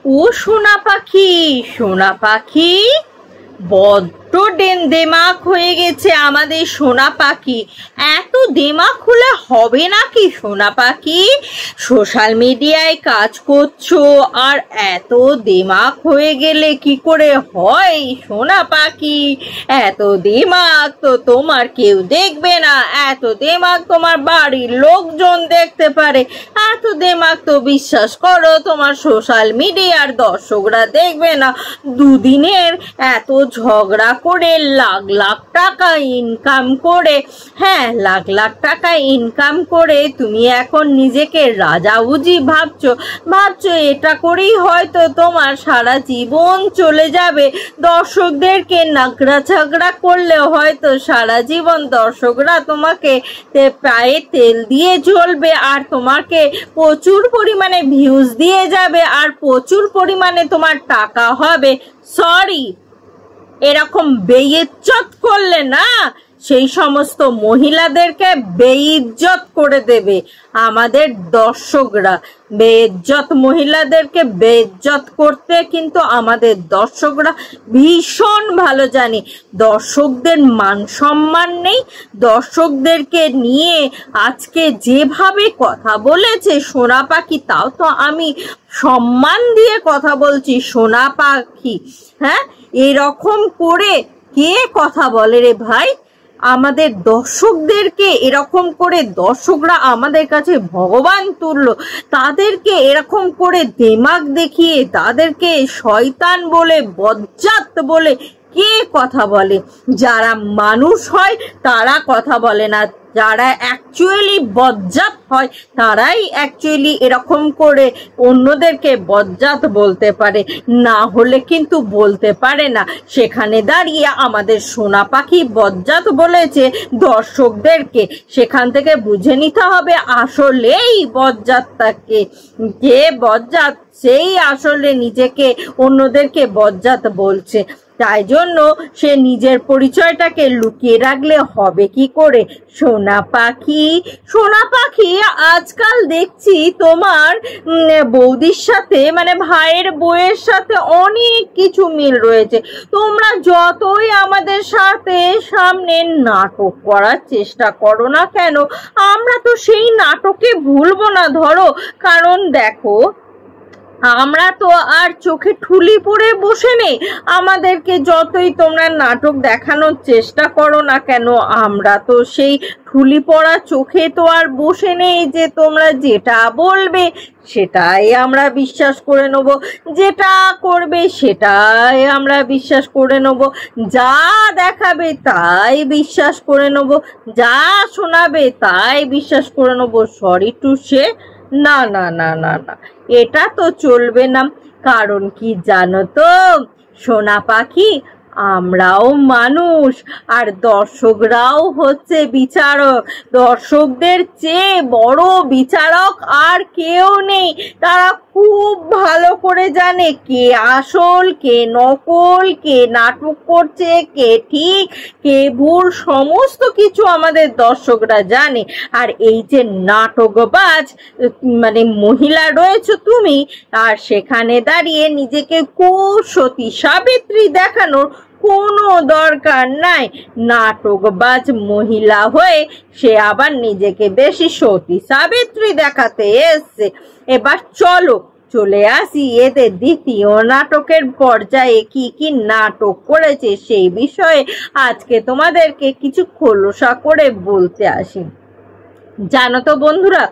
ও সোনা পাখি, সোনা পাখি, বড্ড দেমাক হয়ে গেছে আমাদের সোনা পাখি। এত দেমাক হলে হবে নাকি সোনা পাখি? সোশ্যাল মিডিয়ায় কাজ করছো আর এত দেমাক হয়ে গেলে কি করে হয় সোনা পাখি? এত দেমাক তো তোমার কেউ দেখবে না, এত দেমাক তোমার বাড়ির লোকজন দেখতে পারে, এত দেমাক তো বিশ্বাস করো তোমার সোশ্যাল মিডিয়ার দর্শকরা দেখবে না। দুদিনের এত ঝগড়া করে লাখ লাখ টাকা ইনকাম করে, হ্যাঁ লাখ লাখ টাকা ইনকাম করে তুমি এখন নিজেকে রাজা উজি ভাবছো এটা করেই হয়তো তোমার সারা জীবন চলে যাবে। দর্শকদেরকে নাগড়া ঝগড়া করলে হয়তো সারা জীবন দর্শকরা তোমাকে পায়ে তেল দিয়ে জ্বলবে আর তোমাকে প্রচুর পরিমাণে ভিউজ দিয়ে যাবে আর প্রচুর পরিমাণে তোমার টাকা হবে। সরি, এরকম বেইজ্জত করলে না সেই সমস্ত মহিলাদেরকে বেইজ্জত করে দেবে আমাদের দর্শকরা। বেইজ্জত মহিলাদেরকে বেইজ্জত করতে কিন্তু আমাদের দর্শকরা ভীষণ ভালো জানে। দর্শকদের মান সম্মান নেই। দর্শকদেরকে নিয়ে আজকে যেভাবে কথা বলেছে সোনা পাখি, তাও তো আমি সম্মান দিয়ে কথা বলছি সোনা পাখি। হ্যাঁ, এরকম করে কে কথা বলে রে ভাই? আমাদের দর্শকদেরকে এরকম করে দর্শকরা আমাদের কাছে ভগবান তুললো, তাদেরকে এরকম করে দেমাগ দেখিয়ে তাদেরকে শয়তান বলে বজ্জাত বলে কে কথা বলে? যারা মানুষ হয় তারা কথা বলে না, যারা অ্যাকচুয়ালি বজ্জাত হয় তারাই অ্যাকচুয়ালি এরকম করে অন্যদেরকে বজ্জাত বলতে পারে, না হলে কিন্তু বলতে পারে না। সেখানে দাঁড়িয়ে আমাদের সোনা পাখি বজ্জাত বলেছে দর্শকদেরকে, সেখান থেকে বুঝে নিতে হবে আসলেই বজ্জাতটাকে, যে বজ্জাত সেই আসলে নিজেকে অন্যদেরকে বজ্জাত বলছে। তাই জন্য সে নিজের পরিচয়টাকে লুকিয়ে রাখলে হবে কি করে সোনা পাখি? সোনা পাখি, আজকাল দেখছি তোমার বৌদির সাথে মানে ভাইয়ের বউয়ের সাথে অনেক কিছু মিল রয়েছে। তোমরা যতই আমাদের সাথে সামনে নাটক করার চেষ্টা করো না কেন, আমরা তো সেই নাটকে ভুলবো না। ধরো, কারণ দেখো আমরা তো আর চোখে ঠুলি পরে বসে নেই। আমাদেরকে যতই তোমরা নাটক দেখানোর চেষ্টা করো না কেন, আমরা তো সেই ঠুলি পড়া চোখে তো আর বসে নেই যে তোমরা যেটা বলবে সেটাই আমরা বিশ্বাস করে নেব, যেটা করবে সেটাই আমরা বিশ্বাস করে নেব, যা দেখাবে তাই বিশ্বাস করে নেব, যা শোনাবে তাই বিশ্বাস করে নেব। সরি টু সে, না না না না না, এটা তো চলবে না। কারণ কি জানো তো সোনা পাখি, আমরাও মানুষ আর দর্শকরাও হচ্ছে বিচারক। দর্শকদের চেয়ে বড় বিচারক আর কেউ নেই। তারা খুব ভালো করে জানে কে আসল, কে নকল, কে নাটক করছে, কে ঠিক, কে ভুল, সমস্ত কিছু আমাদের দর্শকরা জানে। আর এই যে নাটকবাজ মানে মহিলা রয়েছে তুমি, আর সেখানে দাঁড়িয়ে নিজেকে সতী সাবিত্রী দেখানোর কোনো দরকার নাই। নাটকবাজ মহিলা হয়ে সে আবার নিজেকে বেশি সতী সাবিত্রী দেখাতে এসছে। এবার চলে আসি এদের দ্বিতীয় নাটকের পর্যায়ে। কি কি নাটক করেছে সেই বিষয়ে আজকে তোমাদেরকে কিছু খোলসা করে বলতে আসি। জানো তো বন্ধুরা,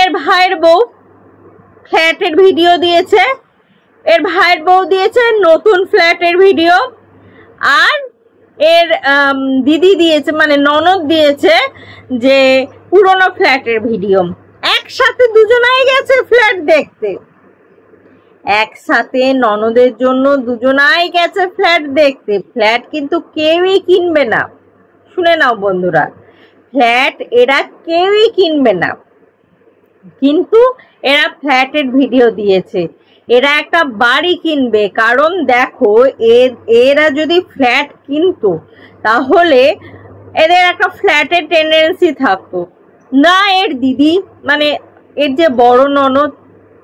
এর ভাইয়ের বউ ফ্ল্যাটের ভিডিও দিয়েছে, এর ভাইয়ের বউ দিয়েছে নতুন ফ্ল্যাটের ভিডিও, আর এর দিদি দিয়েছে মানে ননদ দিয়েছে যে পুরনো ফ্ল্যাটের ভিডিও। একসাথে দুজনাই গেছে ফ্ল্যাট দেখতে, একসাথে ননদের জন্য দুজনাই গেছে ফ্ল্যাট দেখতে। ফ্ল্যাট কিন্তু কেউই কিনবে না, শুনে নাও বন্ধুরা, ফ্ল্যাট এরা কেউই কিনবে না, কিন্তু এরা ফ্ল্যাটের ভিডিও দিয়েছে। এরা একটা বাড়ি কিনবে, কারণ দেখো এরা যদি ফ্ল্যাট কিনতো তাহলে এদের একটা ফ্ল্যাটের টেন্ডেন্সি থাকতো না। এর দিদি মানে এর যে বড় ননদ,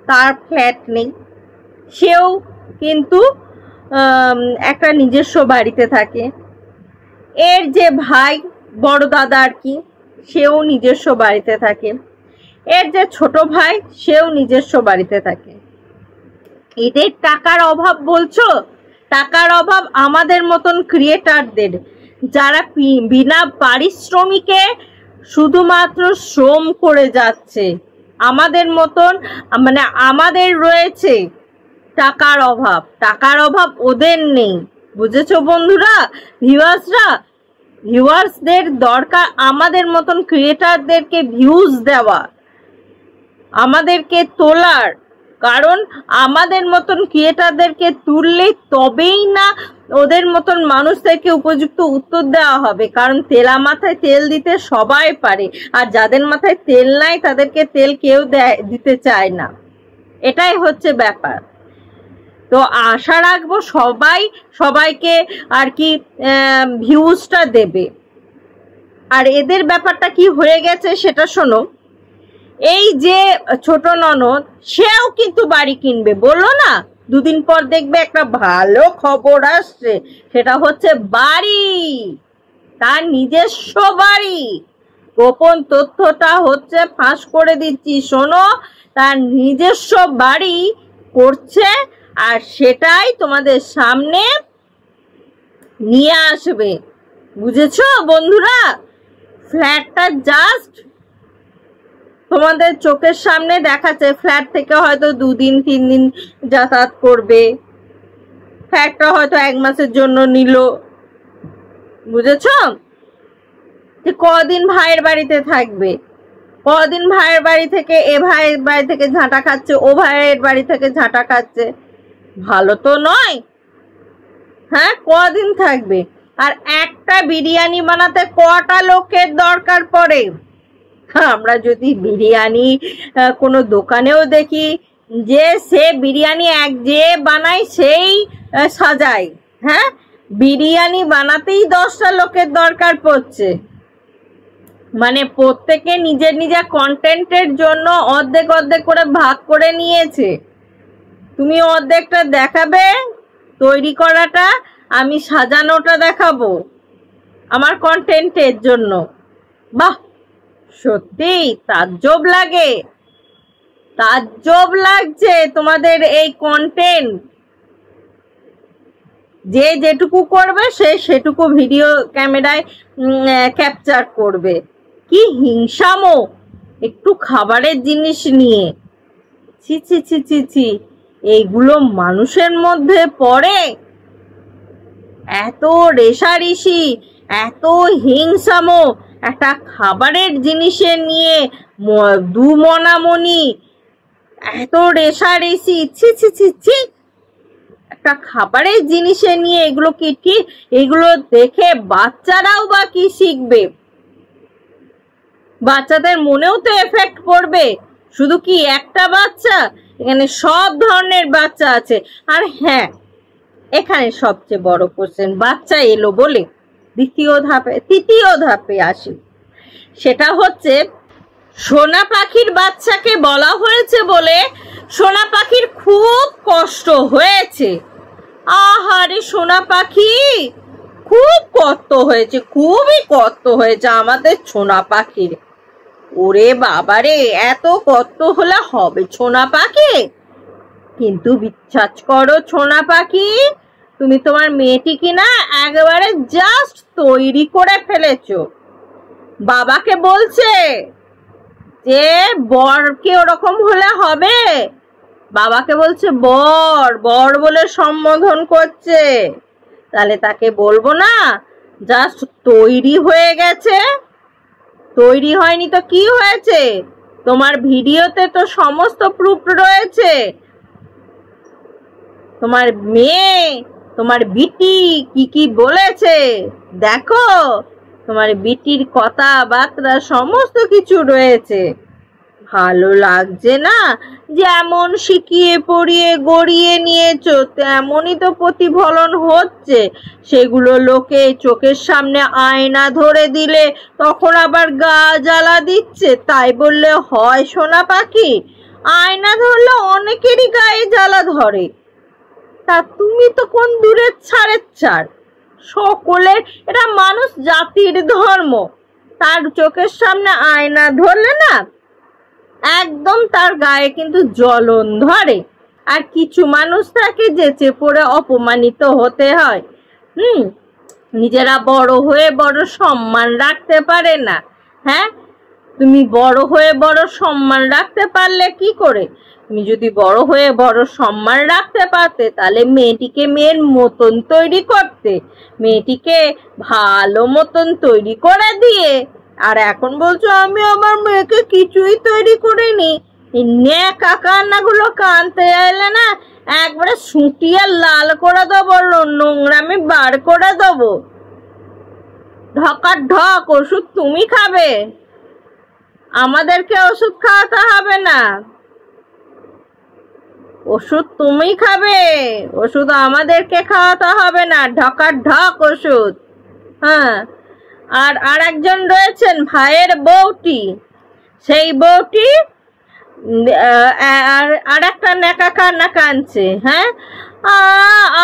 তার ফ্ল্যাট নেই, সেও কিন্তু একটা নিজস্ব বাড়িতে থাকে। এর যে ভাই বড় দাদা আর কি, সেও নিজস্ব বাড়িতে থাকে। এর যে ছোট ভাই, সেও নিজস্ব বাড়িতে থাকে। এদের টাকার অভাব বলছো? টাকার অভাব আমাদের মতন ক্রিয়েটারদের, যারা বিনা পারিশ্রমিকে শুধুমাত্র শ্রম করে যাচ্ছে, আমাদের মতন, মানে আমাদের রয়েছে টাকার অভাব। টাকার অভাব ওদের নেই, বুঝেছো বন্ধুরা? ভিউয়ার্সদের দরকার আমাদের মতন ক্রিয়েটারদেরকে ভিউজ দেওয়া, আমাদেরকে তোলার। কারণ আমাদের মতন ক্রিয়েটারদেরকে তুললে তবেই না ওদের মতন মানুষদেরকে উপযুক্ত উত্তর দেওয়া হবে। কারণ তেলা মাথায় তেল দিতে সবাই পারে, আর যাদের মাথায় তেল নাই তাদেরকে তেল কেউ দিতে চায় না। এটাই হচ্ছে ব্যাপার। তো আশা রাখবো সবাইকে আর কি ভিউজটা দেবে। আর এদের ব্যাপারটা কি হয়ে গেছে সেটা শোনো। এই যে ছোট ননদ, সেও কিন্তু বাড়ি কিনবে, বললো না? দুদিন পর দেখবে একটা ভালো খবর আসছে, সেটা হচ্ছে বাড়ি, তার নিজস্ব বাড়ি। গোপন তথ্যটা হচ্ছে ফাঁস করে দিচ্ছি, শোনো, তার নিজস্ব বাড়ি করছে, আর সেটাই তোমাদের সামনে নিয়ে আসবে, বুঝেছো বন্ধুরা? ফ্ল্যাটটা জাস্ট তোমাদের চোখের সামনে দেখাচ্ছে। ফ্ল্যাট থেকে হয়তো 2 দিন 3 দিন যাতায়াত করবে, ফ্ল্যাটটা হয়তো 1 মাসের জন্য নিল, বুঝেছো? কদিন ভাইয়ের বাড়িতে থাকবে, কদিন ভাইয়ের বাড়ি থেকে এ ভাইয়ের বাড়ি থেকে ঝাঁটা খাচ্ছে, ও ভাইয়ের বাড়ি থেকে ঝাঁটা খাচ্ছে, ভালো তো নয়। হ্যাঁ, কদিন থাকবে? আর একটা বিরিয়ানি বানাতে কটা লোকের দরকার পড়ে? আমরা যদি বিরিয়ানি কোনো দোকানেও দেখি যে সে বিরিয়ানি যে বানায় সেই সাজায়, হ্যাঁ, বিরিয়ানি বানাতেই 10টা লোকের দরকার পড়ছে। মানে প্রত্যেকে নিজের নিজের কন্টেন্টের জন্য অর্ধেক অর্ধেক করে ভাগ করে নিয়েছে। তুমি অর্ধেকটা দেখাবে তৈরি করাটা, আমি সাজানোটা দেখাবো আমার কন্টেন্টের জন্য। বাহ, সত্যি তাজ্জব লাগে, তাজ্জব লাগছে তোমাদের এই কন্টেন্ট। যে যেটুকু করবে সে সেটুকু ভিডিও ক্যামেরায় ক্যাপচার করবে। কি হিংসামো একটু খাবারের জিনিস নিয়ে! ছি ছি ছি ছি ছি, এইগুলো মানুষের মধ্যে পড়ে? এত রেষারেষি, এত হিংসামো একটা খাবারের জিনিসের নিয়ে, দুমনামনি, এত রেষারেষি, ছি ছি ছি ছি। একটা খাবারের জিনিসে নিয়ে এগুলো কি ঠিক? এগুলো দেখে বাচ্চারাও বা কি শিখবে? বাচ্চাদের মনেও তো এফেক্ট পড়বে। শুধু কি একটা বাচ্চা? এখানে সব ধরনের বাচ্চা আছে। আর হ্যাঁ, এখানে সবচেয়ে বড় কোশ্চেন, বাচ্চা এলো বলে তৃতীয় ধাপে আসি। সেটা হচ্ছে সোনা পাখির বাচ্চাকে বলা হয়েছে বলে সোনা পাখির খুব কষ্ট হয়েছে। আহারে সোনা পাখি, খুব কষ্ট হয়েছে, খুবই কষ্ট হয়েছে আমাদের সোনা পাখির। ওরে বাবারে, এত কষ্ট হলে হবে সোনা পাখি? কিন্তু বিশ্বাস করো সোনা পাখি, তুমি তোমার মেয়েটি কিনা একেবারে জাস্ট তৈরি করে ফেলেছো। বাবাকে বলছে যে বরকে ওরকম হলে হবে, বাবাকে বলছে বর বর বলে সম্বোধন করছে। তাহলে তাকে বলবো না জাস্ট তৈরি হয়ে গেছে? তৈরি হয়নি তো কি হয়েছে? তোমার ভিডিওতে তো সমস্ত প্রুফ রয়েছে। তোমার মেয়ে, তোমার বিটি কি কি বলেছে দেখো, তোমার বিটির কথাবার্তা সমস্ত কিছু রয়েছে। ভালো লাগছে না? যেমন শিখিয়ে পড়িয়ে গড়িয়ে নিয়েছো তেমনই তো প্রতিফলন হচ্ছে। সেগুলো লোকে চোখের সামনে আয়না ধরে দিলে তখন আবার গা জ্বালা দিচ্ছে। তাই বললে হয় সোনা পাখি? আয়না ধরলে অনেকেরই গায়ে জ্বালা ধরে, তা তুমি তো কোন দূরের ছাড়ের ছাড়। সকলের, এটা মানুষ জাতির ধর্ম। তার চোখের সামনে আয়না ধরলে না একদম তার গায়ে কিন্তু জ্বলন ধরে। আর কিছু মানুষ থাকে যেচে পড়ে অপমানিত হতে হয়। নিজেরা বড় হয়ে বড় সম্মান রাখতে পারে না। হ্যাঁ, তুমি বড় হয়ে বড় সম্মান রাখতে পারলে কি করে? তুমি যদি বড় হয়ে বড় সম্মান রাখতে পারতে তাহলে মেয়েটিকে মেয়ের মতন তৈরি করতে, মেয়েটিকে ভালো মতন তৈরি করে দিয়ে। আর এখন বলছো আমি আমার মেয়েকে কিছুই তৈরি করিনি। এই ন্যাকা কান্নাগুলো কানতে এলে না একবারে সুটিয়ে লাল করে দেবো, নোংরামি বার করে দেবো। ঢকার ঢক ওষুধ তুমি খাবে, আমাদেরকে ওষুধ খাওয়াতে হবে না। ওষুধ তুমি খাবে, ওষুধ আমাদেরকে খাওয়াতে হবে না। ঢকার ঢক ওষুধ। হ্যাঁ, আর একজন রয়েছেন ভাইয়ের বউটি, সেই বউটি আর একটা নেকা কান্না কানছে। হ্যাঁ,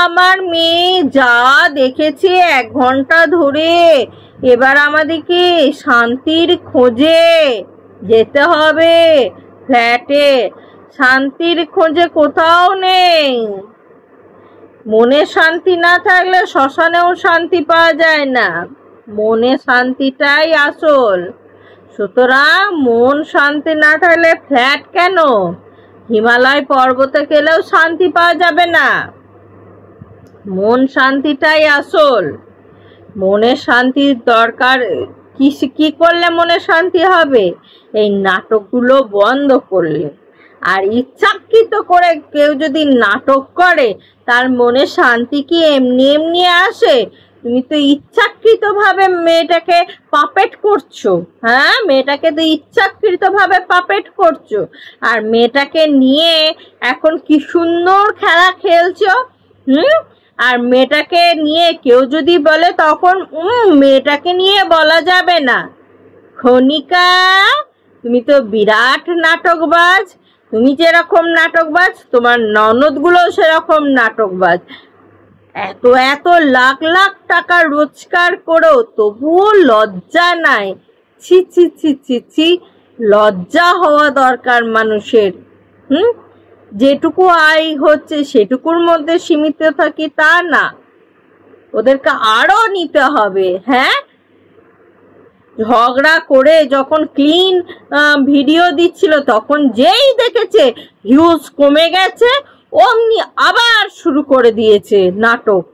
আমার মেয়ে যা দেখেছে 1 ঘন্টা ধরে, এবার আমাদেরকে শান্তির খোঁজে যেতে হবে। ফ্ল্যাটে শান্তির খোঁজে কোথাও নেই। মনে শান্তি না থাকলে শ্মশানেও শান্তি পাওয়া যায় না। মনে শান্তিটাই আসল। সুতরাং মন শান্তি না থাকলে ফ্ল্যাট কেন, হিমালয় পর্বতে গেলেও শান্তি পাওয়া যাবে না। মন শান্তিটাই আসল। মনে শান্তির দরকার। কি করলে মনে শান্তি হবে? এই নাটকগুলো বন্ধ করলে। আর ইচ্ছাকৃত করে কেউ যদি নাটক করে তার মনে শান্তি কি এমনি এমনি আসে? তুমি তো ইচ্ছাকৃত ভাবে মেয়েটাকে পাপেট করছো। হ্যাঁ, মেয়েটাকে তো ইচ্ছাকৃত ভাবে পাপেট করছো। আর মেয়েটাকে নিয়ে এখন কি সুন্দর খেলা খেলছো। আর মেয়েটাকে নিয়ে কেউ যদি বলে তখন মেয়েটাকে নিয়ে বলা যাবে না। খনিকা, তুমি তো বিরাট নাটকবাজ। তুমি যেরকম নাটকবাজ তোমার ননদগুলো সেরকম নাটকবাজ। এত এত লাখ লাখ টাকা রোজগার করো তবুও লজ্জা নাই। ছি ছি ছি ছি ছি, লজ্জা হওয়া দরকার মানুষের। যেটুকু আয় হচ্ছে সেটুকুর মধ্যে সীমিত থাকি তা না, ওদেরকে আরো নিতে হবে। হ্যাঁ, ঝগড়া করে যখন ক্লিন ভিডিও দিচ্ছিল তখন যেই দেখেছে ভিউজ কমে গেছে অমনি আবার শুরু করে দিয়েছে নাটক।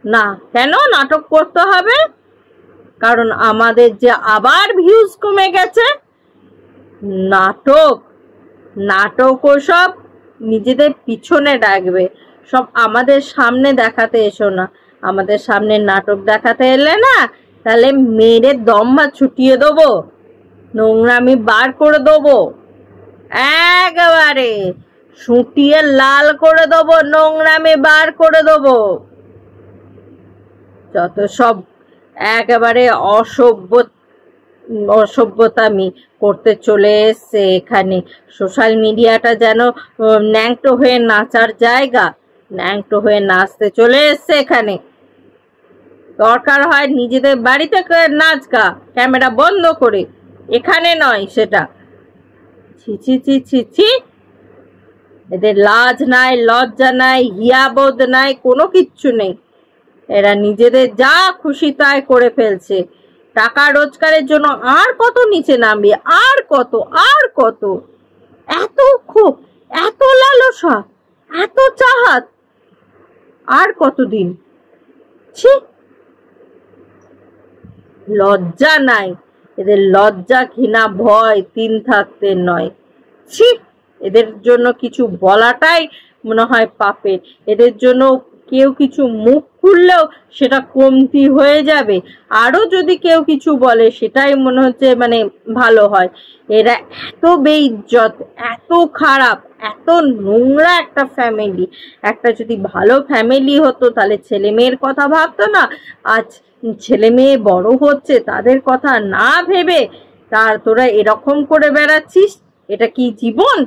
না, কেন নাটক করতে হবে? কারণ আমাদের যে আবার ভিউজ কমে গেছে। নাটক ওসব নিজেদের পিছনে রাখবে, সব আমাদের সামনে দেখাতে এসো না। আমাদের সামনে নাটক দেখাতে এলে না তাহলে মেরে দম্মা ছুটিয়ে দেবো, নোংরামি বার করে দেবো, একেবারে ছুটিয়ে লাল করে দেবো, নোংরামি বার করে দেবো। যত সব একেবারে অসভ্যতামি করতে চলে এসছে এখানে। সোশ্যাল মিডিয়াটা যেন ন্যাংটো হয়ে নাচার জায়গা, ন্যাংটো হয়ে নাচতে চলে এসছে এখানে। দরকার হয় নিজেদের বাড়িতে নাচ গা, ক্যামেরা বন্ধ করে, এখানে নয় সেটা। ছি ছি ছি ছি ছি, এদের লাজ নাই, লজ্জা নাই, হিয়াবোধ নাই, কোনো কিচ্ছু নেই। এরা নিজেদের যা খুশি তাই করে ফেলছে। টাকা রোজগারের জন্য আর কত নিচে নামবে, আর কত এত ক্ষোভ, এত লালসা, এত চাহাত, আর কতদিন? ছি, লজ্জা নাই এদের। লজ্জা ঘৃণা ভয় 3 থাকতে নয়। ছি, এদের জন্য কিছু বলাটাই মনে হয় পাপের। এদের জন্য কেউ কিছু মুখ খুললেও সেটা কমতি হয়ে যাবে। আরো যদি কেউ কিছু বলে সেটাই মনে হচ্ছে মানে ভালো হয়। এরা এত বেইজ্জত, এত খারাপ, এত নোংরা একটা ফ্যামিলি। একটা যদি ভালো ফ্যামিলি হতো তাহলে ছেলে মেয়ের কথা ভাবতো না। আজ ছেলে মেয়ে বড় হচ্ছে তাদের কথা না ভেবে তোরা এরকম করে বেড়াচ্ছিস। এটা কি জীবন?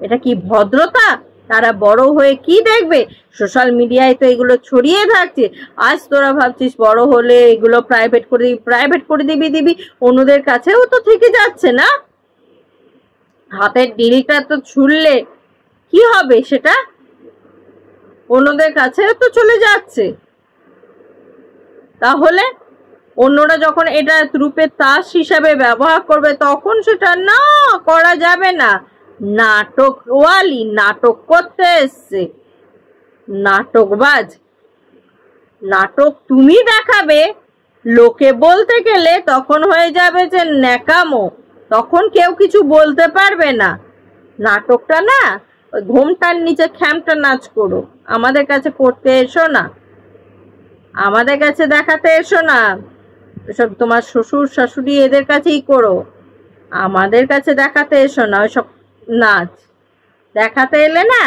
এটা কি ভদ্রতা? তারা বড় হয়ে কি দেখবে? সোশ্যাল মিডিয়ায় তো এগুলো ছড়িয়ে থাকছে। আজ তোরা ভাবছিস বড় হলে এগুলো প্রাইভেট করে দিবি, অন্যদের কাছেও তো থেকে যাচ্ছে না। হাতের ডিলটা তো ছুড়লে কি হবে? সেটা অন্যদের কাছেও তো চলে যাচ্ছে। তাহলে অন্যরা যখন এটা রূপে তাস হিসাবে ব্যবহার করবে তখন সেটা না করা যাবে না। নাটকওয়ালি, নাটক করতে এসছে, নাটকবাজ। নাটক তুমি দেখাবে, লোকে বলতে গেলে তখন হয়ে যাবে যে ন্যাকামো, তখন কেউ কিছু বলতে পারবে না। নাটকটা না, ওই ঘোমটার নিচে খ্যামটা নাচ করো, আমাদের কাছে করতে এসো না, আমাদের কাছে দেখাতে এসো না। এসব তোমার শ্বশুর শাশুড়ি এদের কাছেই করো, আমাদের কাছে দেখাতে এসো না ওইসব নাচ। দেখাতে এলে না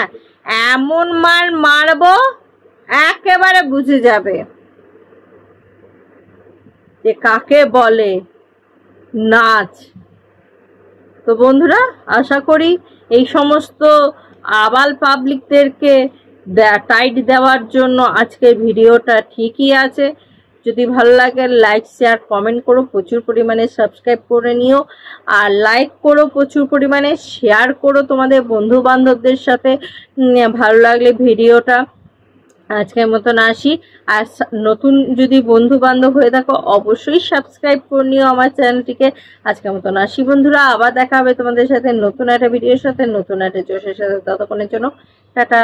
এমন মার মারবো একেবারে বুঝে যাবে যে কাকে বলে নাচ। তো বন্ধুরা, আশা করি এই সমস্ত আবাল পাবলিকদেরকে টাইট দেওয়ার জন্য আজকের ভিডিওটা ঠিকই আছে। যদি ভালো লাগে লাইক শেয়ার কমেন্ট করো, প্রচুর পরিমাণে সাবস্ক্রাইব করে নিও, আর লাইক করো, প্রচুর পরিমাণে শেয়ার করো তোমাদের বন্ধু বান্ধবদের সাথে। ভালো লাগলে ভিডিওটা। আজকের মতন আসি। আর নতুন যদি বন্ধু বান্ধব হয়ে থাকো অবশ্যই সাবস্ক্রাইব করে নিও আমার চ্যানেলটিকে। আজকের মতন আসি বন্ধুরা, আবার দেখা হবে তোমাদের সাথে নতুন একটা ভিডিওর সাথে, নতুন একটা জোশের সাথে। ততক্ষণের জন্য টাটা।